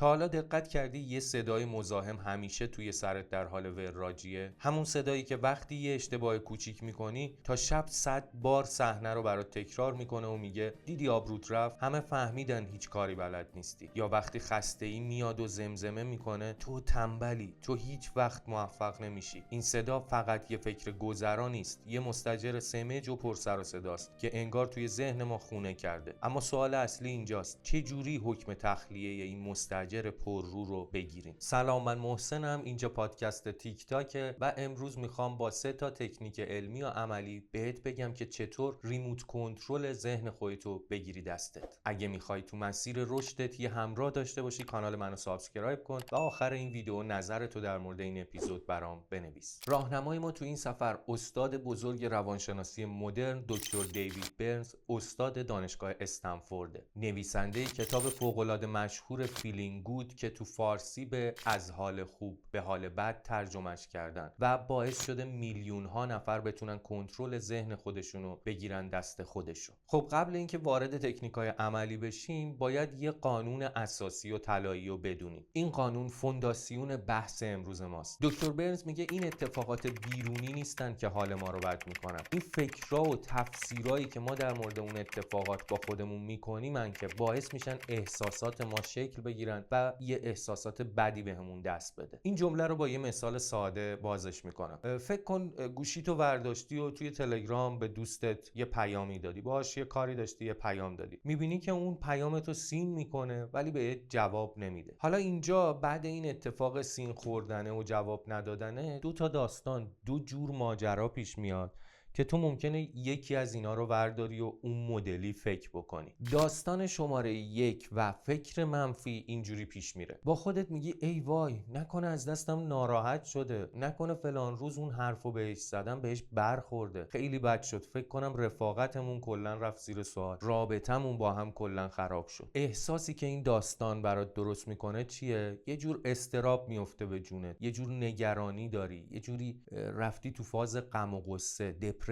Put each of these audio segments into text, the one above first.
تا حالا دقت کردی یه صدای مزاحم همیشه توی سرت در حال وراجیه؟ همون صدایی که وقتی یه اشتباه کوچیک میکنی تا شب 100 بار صحنه رو برات تکرار میکنه و میگه دیدی آبروت رفت، همه فهمیدن هیچ کاری بلد نیستی. یا وقتی خسته ای میاد و زمزمه میکنه تو تنبلی، تو هیچ وقت موفق نمیشی. این صدا فقط یه فکر گذرا نیست، یه مستاجر سمج و پر سر و صداست که انگار توی ذهن ما خونه کرده. اما سوال اصلی اینجاست چه جوری حکم تخلیه این مستاجر پررو رو بگیریم؟ سلام، من محسنم، اینجا پادکست تیک تاکه و امروز میخوام با 3 تا تکنیک علمی و عملی بهت بگم که چطور ریموت کنترل ذهن خودتو بگیری دستت. اگه میخوای تو مسیر رشدت یه همراه داشته باشی کانال منو سابسکرایب کن و آخر این ویدیو نظرتو در مورد این اپیزود برام بنویس. راهنمای ما تو این سفر استاد بزرگ روانشناسی مدرن دکتر دیوید برنز، استاد دانشگاه استنفورد، نویسنده کتاب فوق‌العاده مشهور فیلینگ گود که تو فارسی به از حال خوب به حال بد ترجمهش کردن و باعث شده میلیون ها نفر بتونن کنترل ذهن خودشونو بگیرن دست خودشون. خب قبل اینکه وارد تکنیک‌های عملی بشیم باید یه قانون اساسی و طلایی رو بدونیم. این قانون فونداسیون بحث امروز ماست. دکتر برنز میگه این اتفاقات بیرونی نیستن که حال ما رو بد میکنن. این فکرها و تفسیرایی که ما در مورد اون اتفاقات با خودمون میکنیم که باعث میشن احساسات ما شکل بگیرن و یه احساسات بدی بهمون دست بده. این جمله رو با یه مثال ساده بازش میکنم. فکر کن گوشیتو ورداشتی و توی تلگرام به دوستت یه پیامی دادی، باهاش یه کاری داشتی، یه پیام دادی، میبینی که اون پیامتو سین میکنه ولی بهت جواب نمیده. حالا اینجا بعد این اتفاق سین خوردنه و جواب ندادنه 2 تا داستان، 2 جور ماجرا پیش میاد که تو ممکنه یکی از اینا رو ورداری و اون مدلی فکر بکنی. داستان شماره 1 و فکر منفی اینجوری پیش میره. با خودت میگی ای وای، نکنه از دستم ناراحت شده، نکنه فلان روز اون حرفو بهش زدم بهش برخورده، خیلی بد شد، فکر کنم رفاقتمون کلا رفت زیر سوال، رابطمون با هم کلا خراب شد. احساسی که این داستان برات درست میکنه چیه؟ یه جور اضطراب میفته به جونت، یه جور نگرانی داری، یه جوری رفتی تو فاز غم و غصه، دپرسی.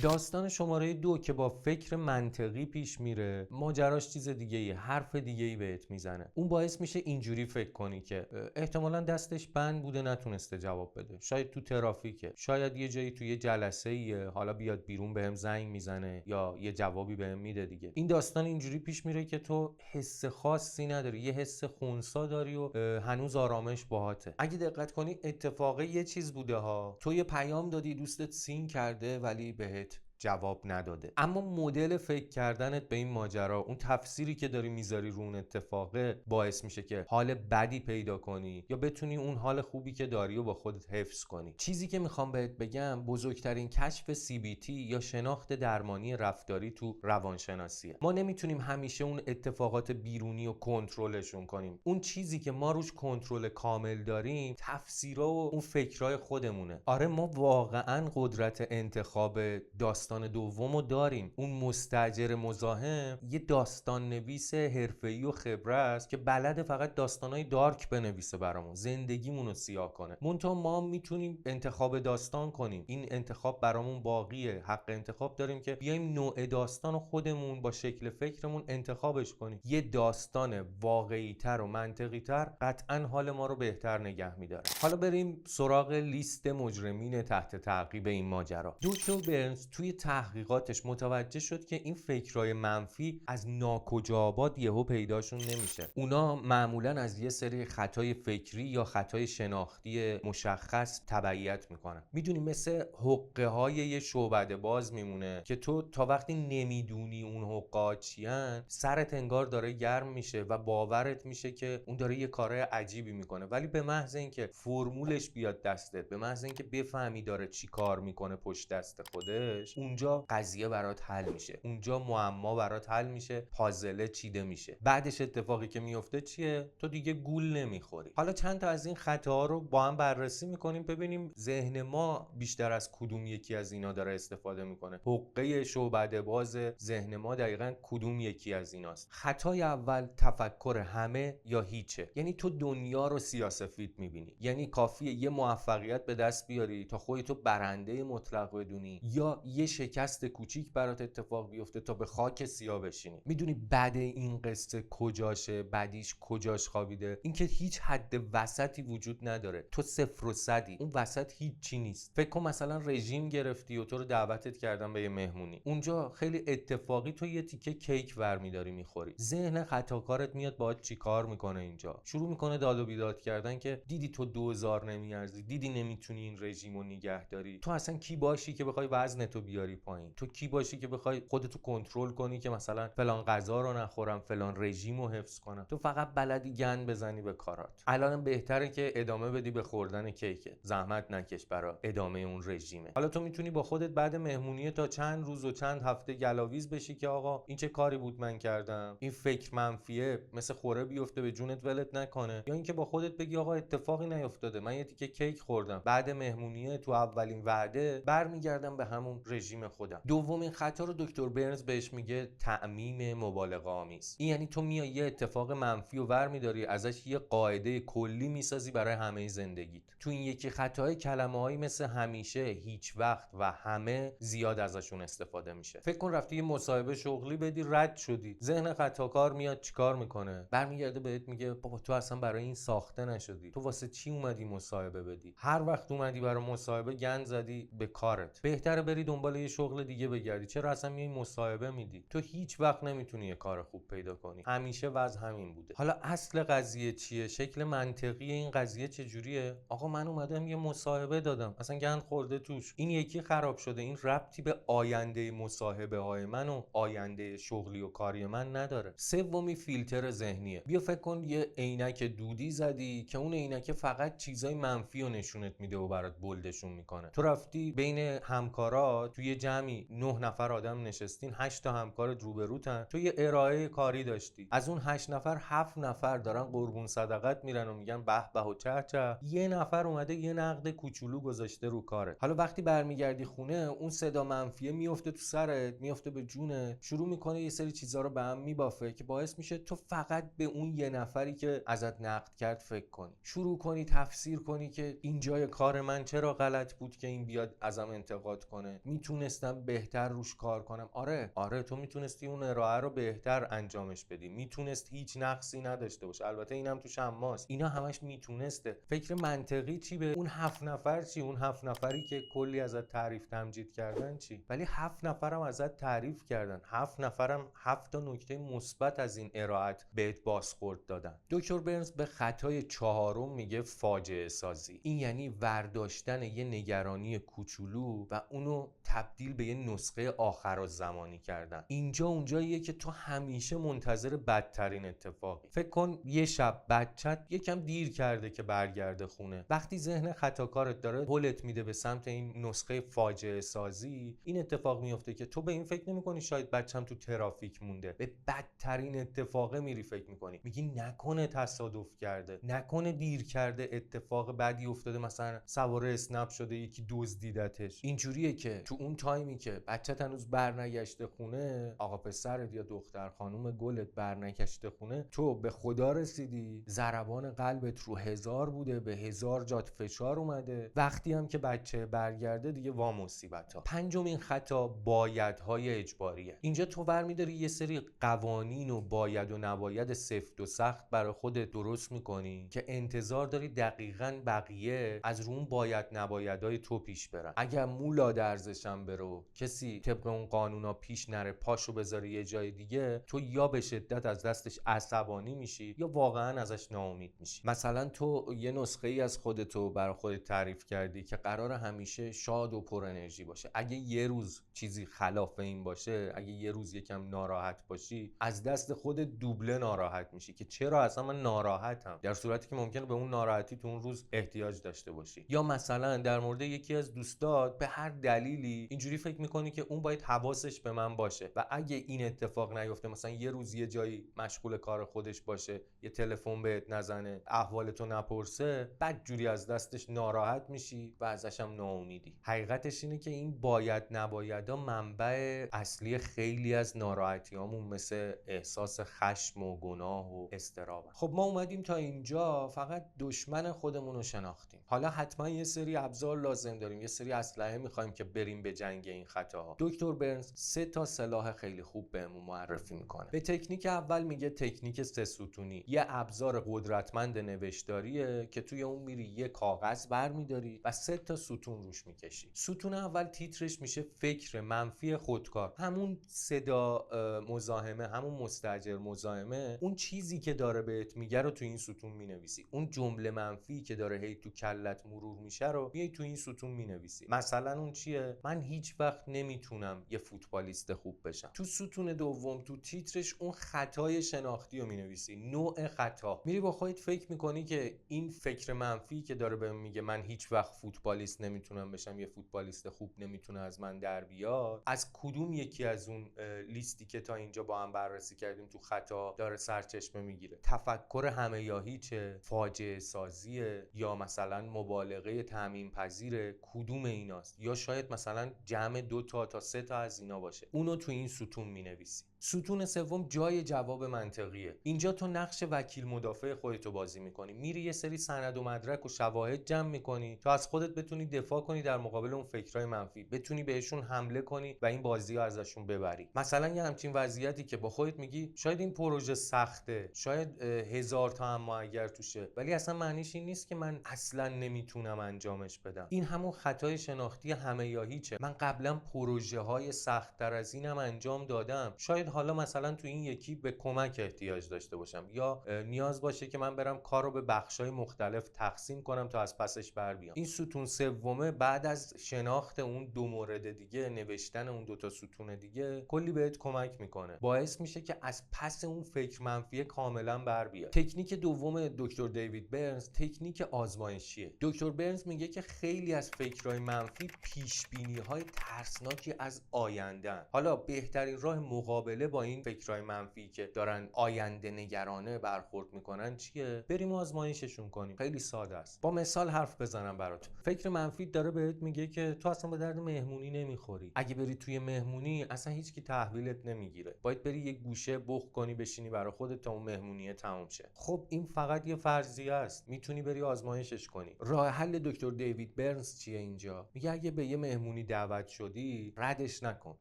داستان شماره 2 که با فکر منطقی پیش میره ماجراش چیز دیگه ای، حرف دیگه ای بهت میزنه. اون باعث میشه اینجوری فکر کنی که احتمالاً دستش بند بوده نتونسته جواب بده، شاید تو ترافیکه، شاید یه جایی تو یه جلسه ایه، حالا بیاد بیرون بهم زنگ میزنه یا یه جوابی بهم میده دیگه. این داستان اینجوری پیش میره که تو حس خاصی نداری، یه حس خنثی داری و هنوز آرامش باهاته. اگه دقت کنی اتفاقی یه چیز بوده ها، تو یه پیام دادی، دوستت سین کرده ولی بهت جواب نداده. اما مدل فکر کردنت به این ماجرا، اون تفسیری که داری میذاری رو اون اتفاقه باعث میشه که حال بدی پیدا کنی یا بتونی اون حال خوبی که داری رو با خودت حفظ کنی. چیزی که میخوام بهت بگم بزرگترین کشف CBT یا شناخت درمانی رفتاری تو روانشناسیه. ما نمیتونیم همیشه اون اتفاقات بیرونی رو کنترلشون کنیم. اون چیزی که ما روش کنترل کامل داریم تفسیرها و اون فکرای خودمونه. آره ما واقعا قدرت انتخاب داستان دومو داریم. اون مستاجر مزاحم یه داستان نویس حرفه‌ای و خبره است که بلده فقط داستانای دارک بنویسه برامون، زندگیمون رو سیاه کنه. منتها ما میتونیم انتخاب داستان کنیم. این انتخاب برامون باقیه. حق انتخاب داریم که بیایم نوع داستان رو خودمون با شکل فکرمون انتخابش کنیم. یه داستان واقعی‌تر و منطقی‌تر قطعاً حال ما رو بهتر نگه می‌داره. حالا بریم سراغ لیست مجرمین تحت تعقیب این ماجرا. دکتر برنز توی تحقیقاتش متوجه شد که این فکرای منفی از ناکجا آباد یهو پیداشون نمیشه. اونا معمولا از یه سری خطای فکری یا خطای شناختی مشخص تبعیت میکنن. میدونی مثل حقه های یه شعبده باز میمونه که تو تا وقتی نمیدونی اون حقه چیان سرت انگار داره گرم میشه و باورت میشه که اون داره یه کارهای عجیبی میکنه، ولی به محض اینکه فرمولش بیاد دستت، به محض اینکه بفهمی داره چی کار میکنه پشت دست خودش، اونجا قضیه برات حل میشه، اونجا معما برات حل میشه، پازله چیده میشه. بعدش اتفاقی که میفته چیه؟ تو دیگه گول نمیخوری. حالا چند تا از این خطاها رو با هم بررسی میکنیم ببینیم ذهن ما بیشتر از کدوم یکی از اینا داره استفاده میکنه. حقه شعبده باز ذهن ما دقیقاً کدوم یکی از ایناست. خطای اول تفکر همه یا هیچه. یعنی تو دنیا رو سیاه‌سفید میبینی. یعنی کافیه یه موفقیت به دست بیاری تا خودتو برنده مطلق بدونی یا یه شکست کوچیک برات اتفاق بیفته تا به خاک سیاه بشینی. میدونی بعد این قصه کجاشه، بعدیش کجاش خوابیده؟ اینکه هیچ حد وسطی وجود نداره. تو 0 و 100، اون وسط هیچی نیست. فکر کن مثلا رژیم گرفتی و تو رو دعوتت کردن به یه مهمونی، اونجا خیلی اتفاقی تو یه تیکه کیک برمیداری میخوری، ذهن خطاکارت میاد باهات چیکار میکنه؟ اینجا شروع میکنه داد و بیداد کردن که دیدی تو 2000 نمیارزی، دیدی نمیتونی این رژیمو نگه داری، تو اصلا کی باشی که بخوای وزنتو بیاری پایین، تو کی باشی که بخوای خودتو کنترل کنی که مثلا فلان غذا رو نخورم، فلان رژیمو حفظ کنم. تو فقط بلدی گند بزنی به کارات. الان بهتره که ادامه بدی به خوردن کیک، زحمت نکش برای ادامه اون رژیمه. حالا تو میتونی با خودت بعد مهمونی تا چند روز و چند هفته گلاویز بشی که آقا این چه کاری بود من کردم، این فکر منفیه مثل خوره بیفته به جونت ولت نکنه، یا اینکه با خودت بگی آقا اتفاقی نیفتاده، من یه تیکه کیک خوردم، بعد مهمونیه تو اولین وعده برمیگردم به همون رژیم خودم. دومین خطا رو دکتر برنز بهش میگه تعمیم مبالغه آمیز. این یعنی تو میای یه اتفاق منفی رو برمیداری، ازش یه قاعده کلی میسازی برای همه زندگیت. تو این یکی خطای کلمه‌هایی مثل همیشه، هیچ وقت و همه زیاد ازشون استفاده میشه. فکر کن رفتی یه مصاحبه شغلی بدی، رد شدی، ذهن خطاکار میاد چیکار میکنه؟ برمیگرده بهت میگه بابا تو اصلا برای این ساخته نشدی، تو واسه چی اومدی مصاحبه بدی؟ هر وقت اومدی برای مصاحبه گند زدی به کارت، بهتره بری دنبال یه شغل دیگه بگردی. چرا اصلا میای مصاحبه میدی؟ تو هیچ وقت نمیتونی یه کار خوب پیدا کنی، همیشه وضع همین بوده. حالا اصل قضیه چیه؟ شکل منطقی این قضیه چجوریه؟ آقا من اومدم یه مصاحبه دادم، اصلا گند خورده توش، این یکی خراب شده، این ربطی به آینده مصاحبه های من و آینده شغلی و کاری من نداره. سومی فیلتر ذهنیه. بیا فکر کن یه عینک دودی زدی که اون عینک فقط چیزای منفی رو نشونت میده و برات بولدشون میکنه. تو رفتی بین همکارا توی جمعی 9 نفر آدم نشستین، 8 تا همکارت روبروتن، تو یه ارائه کاری داشتی، از اون 8 نفر 7 نفر دارن قربون صدقت میرن و میگن به به و چه چه، یه نفر اومده یه نقد کوچولو گذاشته رو کارت. حالا وقتی برمیگردی خونه، اون صدا منفیه میفته تو سرت، میفته به جونت، شروع میکنه یه سری چیزا رو به هم میبافه که باعث میشه تو فقط به اون یه نفری که ازت نقد کرد فکر کنی، شروع کنی تفسیر کنی که اینجای کار من چرا غلط بود که این بیاد ازم انتقاد کنه، میتونستم بهتر روش کار کنم. آره تو میتونستی اون ارائه رو بهتر انجامش بدی، میتونست هیچ نقصی نداشته باشه، البته اینم توش هماست، اینا همش میتونسته. فکر منطقی چی به اون 7 نفر چی؟ اون 7 نفری که کلی ازت تعریف تمجید کردن چی؟ ولی 7 نفرم ازت تعریف کردن، 7 نفرم 7 تا نکته مثبت از این ارائهت بهت بازخورد دادن. دکتر برنز به خطای چهارم میگه فاجعه سازی. این یعنی ورداشتن یه نگرانی کوچولو و اونو تبدیل به یه نسخه آخرالزمانی کردن. اینجا اونجاییه که تو همیشه منتظر بدترین اتفاقی. فکر کن یه شب بچت یکم دیر کرده که برگرده خونه، وقتی ذهن خطاکارت داره هولت میده به سمت این نسخه فاجعه سازی، این اتفاق میفته که تو به این فکر نمی‌کنی شاید بچم تو ترافیک مونده، به بدترین اتفاق میری فکر می‌کنی، میگی نکنه تصادف کرده، نکنه دیر کرده اتفاق بدی افتاده، مثلا سوار اسنپ شده یکی دزدیدتش. اینجوریه که تو اون تایمی که بچت هنوز برنگشته خونه، آقا پسرت یا دختر خانم گلت برنگشته خونه، تو به خدا رسیدی، ضربان قلبت رو 1000 بوده، به 1000 جات فشار اومده، وقتی هم که بچه برگرده دیگه وا مصیبت‌ها. پنجمین خطا بایدهای اجباریه. اینجا تو برمی‌داری یه سری قوانین و باید و نباید سفت و سخت برای خودت درست می‌کنی که انتظار داری دقیقاً بقیه از رو اون باید نبایدهای تو پیش برن. اگر مولا درزشم برو، کسی طبق اون قانونا پیش نره، پاشو بذاره یه جای دیگه، تو یا به شدت از دستش عصبانی میشی یا واقعاً ازش ناامید میشی. مثلا تو یه نسخه ای از خودتو برای خودت تعریف کردی که قرار همیشه شاد و پر انرژی باشه. اگه یه روز چیزی خلاف این باشه، اگه یه روز یکم ناراحت باشی، از دست خودت دوبله ناراحت میشی که چرا اصلا من ناراحتم، در صورتی که ممکنه به اون ناراحتی تو اون روز احتیاج داشته باشی. یا مثلا در مورد یکی از دوستات به هر دلیلی اینجوری فکر میکنی که اون باید حواسش به من باشه و اگه این اتفاق نیفته، مثلا یه روز یه جایی مشغول کار خودش باشه، یه تلفن بهت نزنه، احوالتو نپرسه، بعد جوری از دستش ناراحت میشی و ازش هم ناامیدی. حقیقتش اینه که این باید نبایدها منبع اصلی خیلی از ناراحتیامون مثل احساس خشم و گناه و اضطراب. خب ما اومدیم تا اینجا، فقط دشمن خودمون رو شناختیم. حالا حتما یه سری ابزار لازم داریم، یه سری اسلحه میخوایم که بریم به جنگ این خطاها. دکتر برنز 3 تا سلاح خیلی خوب بهمون معرفی میکنه. به تکنیک اول میگه تکنیک 3 ستونی. یه ابزار قدرتمند نوشتاریه که توی اون میری یه کاغذ برمیداری و 3 تا ستون روش میکشی. ستون اول تیترش میشه فکر منفی خودکار. همون صدا مزاحمه، همون مستاجر مزاحمه، اون چیزی که داره بهت میگه رو تو این ستون مینویسی. اون جمله منفی که داره هی تو کلت مرور میشه رو میای تو این ستون مینویسی. مثلا اون چیه؟ من هیچ وقت نمیتونم یه فوتبالیست خوب بشم. تو ستون دوم تو تیترش اون خطای شناختی رو مینویسی، نوع خطا. میری با خودت فکر میکنی که این فکر منفی که داره بهم میگه من هیچ وقت فوتبالیست نمیتونم بشم، یه فوتبالیست خوب نمیتونه از من در بیاد، از کدوم یکی از اون لیستی که تا اینجا با هم بررسی کردیم تو خطا داره سرچشمه میگیره؟ تفکر همه یا هیچه، فاجعه سازیه، یا مثلا مبالغه تعمیم پذیره؟ کدوم ایناست؟ یا شاید مثلا جمع 2 تا 3 تا از اینا باشه. اونو تو این ستون مینویسی. ستون سوم جای جواب منطقیه. اینجا تو نقش وکیل مدافع خودتو بازی میکنی. میری یه سری سند و مدرک و شواهد جمع میکنی تا از خودت بتونی دفاع کنی در مقابل اون فکرای منفی، بتونی بهشون حمله کنی و این بازی رو ازشون ببری. مثلا یه همچین وضعیتی که با خودت میگی شاید این پروژه سخته، شاید 1000 تا اما اگر توشه، ولی اصلا معنیش این نیست که من اصلا نمیتونم انجامش بدم. این همون خطای شناختی همه یا هیچه. من قبلا پروژه های سخت‌تر از اینم انجام دادم. شاید حالا مثلا تو این یکی به کمک احتیاج داشته باشم، یا نیاز باشه که من برم کار رو به بخشای مختلف تقسیم کنم تا از پسش بر بیام. این ستون سومه بعد از شناخت اون 2 مورد دیگه، نوشتن اون 2 تا ستون دیگه، کلی بهت کمک میکنه، باعث میشه که از پس اون فکر منفی کاملا بر بیای. تکنیک دوم دکتر دیوید برنز تکنیک آزمایشیه. دکتر برنز میگه که خیلی از فکرهای منفی پیش بینی های ترسناکی از آینده. حالا بهترین راه مقابله با این فکرهای منفی که دارن آینده نگرانه برخورد میکنن چیه؟ بریم آزمایششون کنیم. خیلی ساده است. با مثال حرف بزنم برات. فکر منفی داره بهت میگه که تو اصلا به درد مهمونی نمیخوری. اگه بری توی مهمونی اصلا هیچکی تحویلت نمیگیره. باید بری یه گوشه بخ کنی بشینی برای خودت تا اون مهمونیه تموم شه. خب این فقط یه فرضیه است. میتونی بری آزمایشش کنی. راه حل دکتر دیوید برنز چیه اینجا؟ میگه اگه به یه مهمونی دعوت شدی ردش نکن.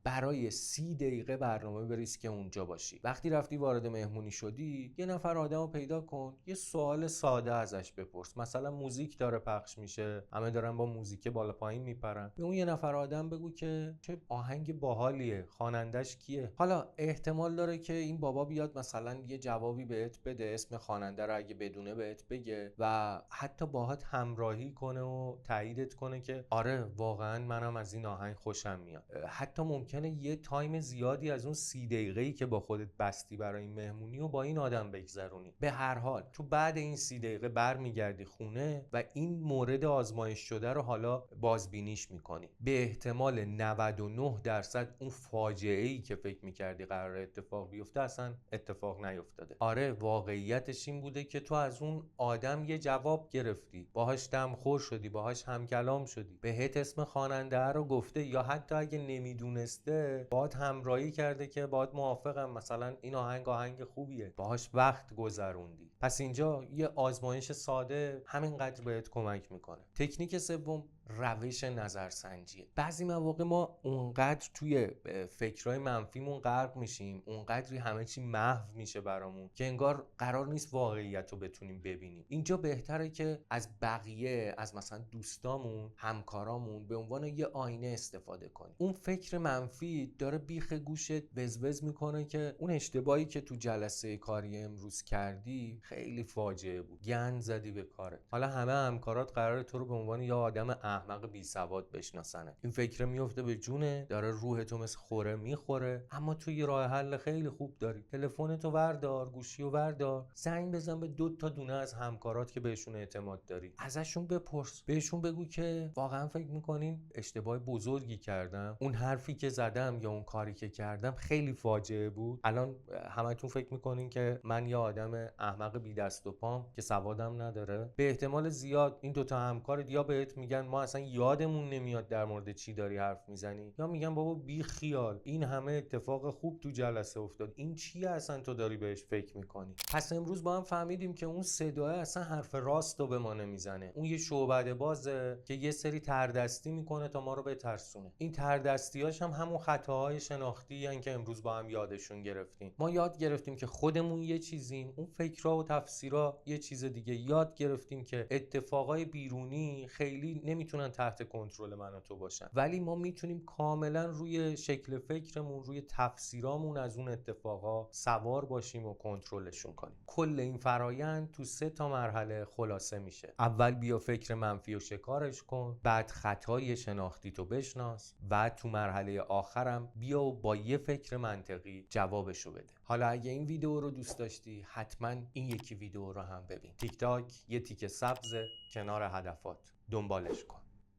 برای 30 دقیقه برنامه بریز که اونجا باشی. وقتی رفتی وارد مهمونی شدی، یه نفر آدمو پیدا کن، یه سوال ساده ازش بپرس. مثلا موزیک داره پخش میشه، همه دارن با موزیک بالا پایین میپرن. به اون یه نفر آدم بگو که چه آهنگ باحالیه، خوانندش کیه. حالا احتمال داره که این بابا بیاد مثلا یه جوابی بهت بده، اسم خواننده رو اگه بدونه بهت بگه و حتی باهات همراهی کنه و تاییدت کنه که آره واقعا منم از این آهنگ خوشم میاد. حتی ممکنه یه تایم زیادی از اون 30 دقیقه‌ای که با خودت بستی برای این مهمونی و با این آدم بگذرونی. به هر حال تو بعد این 30 دقیقه برمیگردی خونه و این مورد آزمایش شده رو حالا بازبینیش میکنی. به احتمال 99% اون فاجعه‌ای که فکر میکردی قرار اتفاق بیفته اصلا اتفاق نیفتاده. آره واقعیتش این بوده که تو از اون آدم یه جواب گرفتی، باهاش دمخور شدی، باهاش همکلام شدی، بهت اسم خواننده رو گفته، یا حتی اگه نمیدونسته باهات همراهی کرده که باهات موافقم، مثلا این آهنگ خوبیه، باهاش وقت گذروندی. پس اینجا یه آزمایش ساده همینقدر بهت کمک میکنه. تکنیک سوم روش نظرسنجیه. بعضی مواقع ما اونقدر توی فکرهای منفیمون غرق میشیم، اونقدری همه چی محو میشه برامون که انگار قرار نیست واقعیت رو بتونیم ببینیم. اینجا بهتره که از بقیه، از مثلا دوستامون، همکارامون به عنوان یه آینه استفاده کنیم. اون فکر منفی داره بیخ گوشت وزوز میکنه که اون اشتباهی که تو جلسه کاری امروز کردی خیلی فاجعه بود، گند زدی به کارت. حالا همه همکارات قراره تو رو به عنوان یه آدم احمق بی سواد بشناسنه. این فکر میفته به جونه، داره روح تو مثل خوره میخوره. اما تو یه راه حل خیلی خوب داری. تلفنتو وردار، گوشیو وردار، زنگ بزن به 2 تا دونه از همکارات که بهشون اعتماد داری. ازشون بپرس، بهشون بگو که واقعا فکر میکنین اشتباه بزرگی کردم، اون حرفی که زدم یا اون کاری که کردم خیلی فاجعه بود. الان همتون فکر میکنین که من یه آدم احمق بی دست و پام که سوادم نداره. به احتمال زیاد این 2 تا همکارت یا بهت میگن ما اصلا یادمون نمیاد در مورد چی داری حرف میزنی، یا میگن بابا بی خیال، این همه اتفاق خوب تو جلسه افتاد، این چیه اصلا تو داری بهش فکر میکنی. پس امروز با هم فهمیدیم که اون صداه اصلا حرف راست رو به ما نمیزنه، اون یه شعبده بازه که یه سری تردستی میکنه تا ما رو بترسونه. این تردستیاش هم همون خطاهای شناختی ان که امروز با هم یادشون گرفتیم. ما یاد گرفتیم که خودمون یه چیزیم، اون فکرها و تفسیرها یه چیز دیگه. یاد گرفتیم که اتفاقای بیرونی خیلی نمیتونن تحت کنترل من و تو باشن، ولی ما میتونیم کاملا روی شکل فکرمون، روی تفسیرامون از اون اتفاقا سوار باشیم و کنترلشون کنیم. کل این فرایند تو 3 تا مرحله خلاصه میشه. اول بیا فکر منفی و شکارش کن، بعد خطای شناختی تو بشناس، بعد تو مرحله آخرم بیا و با یه فکر منطقی جوابشو بده. حالا اگه این ویدیو رو دوست داشتی حتما این یکی ویدیو رو هم ببین. تیک تاک یه تیکه سبز کنار هدفات، دنبالش کن.